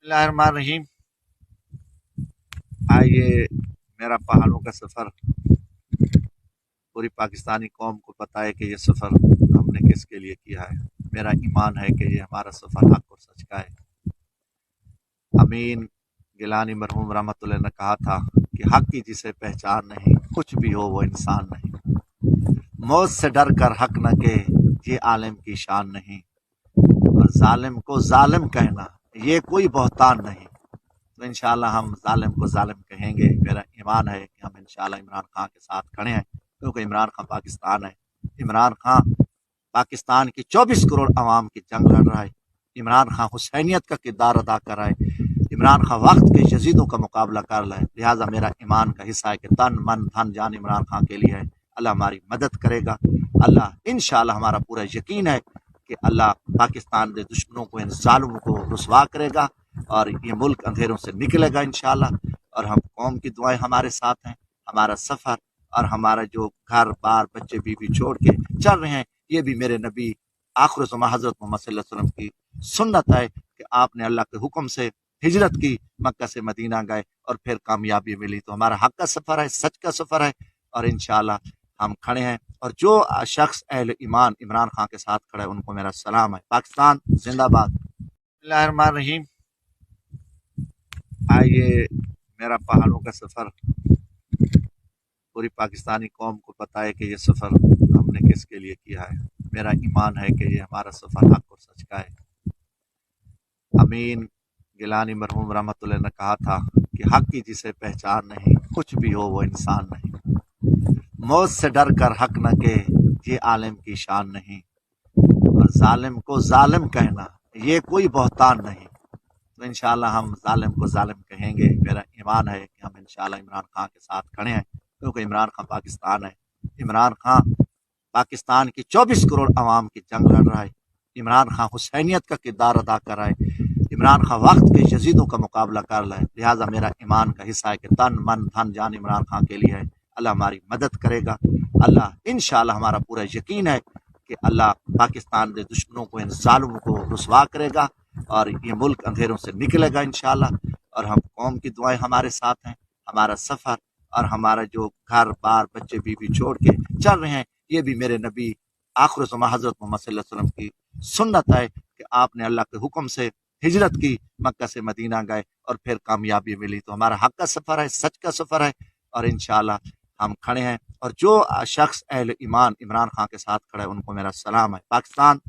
बिस्मिल्लाहिर्रहमानिर्रहीम। आइए मेरा पहाड़ों का सफ़र पूरी पाकिस्तानी कौम को पता है कि ये सफ़र हमने किसके लिए किया है। मेरा ईमान है कि ये हमारा सफ़र हक और सच का है। अमीन गिलानी मरहूम रहमतुल्लाह ने कहा था कि हक की जिसे पहचान नहीं, कुछ भी हो वो इंसान नहीं। मौत से डर कर हक न के ये आलिम की शान नहीं, और जालिम को जालिम कहना ये कोई बहतान नहीं। तो इंशाल्लाह हम जालिम को जालिम कहेंगे। मेरा ईमान है कि हम इंशाल्लाह इमरान खान के साथ खड़े हैं, क्योंकि इमरान खान पाकिस्तान है। इमरान खान पाकिस्तान की 24 करोड़ आवाम की जंग लड़ रहा है। इमरान खान हुसैनियत का किरदार अदा कर रहा है। इमरान खान वक्त के यजीदों का मुकाबला कर रहा है। लिहाजा मेरा ईमान का हिस्सा है कि तन मन धन जान इमरान खान के लिए है। अल्लाह हमारी मदद करेगा। अल्लाह इंशाल्लाह, हमारा पूरा यकीन है कि अल्लाह पाकिस्तान के दुश्मनों को, इन जालिमों को रुसवा करेगा और ये मुल्क अंधेरों से निकलेगा इंशाल्लाह। और हम कौम की दुआएं हमारे साथ हैं। हमारा सफ़र और हमारा जो घर बार बच्चे बीवी छोड़ के चल रहे हैं, ये भी मेरे नबी आखिर ज़मां हज़रत मोहम्मद सल्लल्लाहु अलैहि वसल्लम की सुन्नत है कि आपने अल्लाह के हुक्म से हिजरत की, मक्का से मदीना गए और फिर कामयाबी मिली। तो हमारा हक का सफ़र है, सच का सफ़र है, और इंशाल्लाह हम खड़े हैं। और जो शख्स अहले ईमान इमरान खान के साथ खड़ा है, उनको मेरा सलाम है। पाकिस्तान जिंदाबाद। बिस्मिल्लाहिर्रहमानिर्रहीम। आइए मेरा पहाड़ों का सफ़र पूरी पाकिस्तानी कौम को पता है कि ये सफ़र हमने किसके लिए किया है। मेरा ईमान है कि ये हमारा सफ़र हक और सच का है। अमीन गिलानी मरहूम रहमतुल्लाह ने कहा था कि हक की जिसे पहचान नहीं, कुछ भी हो वो इंसान नहीं। मौत से डर कर हक न के ये आलिम की शान नहीं, और जालिम को जालिम कहना ये कोई बहतान नहीं। तो इंशाल्लाह हम जालिम को जालिम कहेंगे। मेरा ईमान है कि हम इंशाल्लाह इमरान खान के साथ खड़े हैं, क्योंकि इमरान खान पाकिस्तान है। इमरान खान पाकिस्तान की 24 करोड़ आवाम की जंग लड़ रहा है। इमरान खान हुसैनियत का किरदार अदा कर रहा है। इमरान खान वक्त के यजीदों का मुकाबला कर रहा है। लिहाजा मेरा ईमान का हिस्सा है कि तन मन धन जान इमरान खान के लिए है। अल्लाह हमारी मदद करेगा। अल्लाह इंशाल्लाह, हमारा पूरा यकीन है कि अल्लाह पाकिस्तान के दुश्मनों को, इन जालिमों को रुसवा करेगा और ये मुल्क अंधेरों से निकलेगा इंशाल्लाह। और हम कौम की दुआएं हमारे साथ हैं। हमारा सफ़र और हमारा जो घर बार बच्चे बीवी छोड़ के चल रहे हैं, ये भी मेरे नबी आखिर ज़मां हज़रत मोहम्मद सल्लल्लाहु अलैहि वसल्लम की सुन्नत है कि आपने अल्लाह के हुक्म से हिजरत की, मक्का से मदीना गए और फिर कामयाबी मिली। तो हमारा हक का सफ़र है, सच का सफ़र है, और इंशाल्लाह हम खड़े हैं। और जो शख्स अहले ईमान इमरान खान के साथ खड़ा है, उनको मेरा सलाम है। पाकिस्तान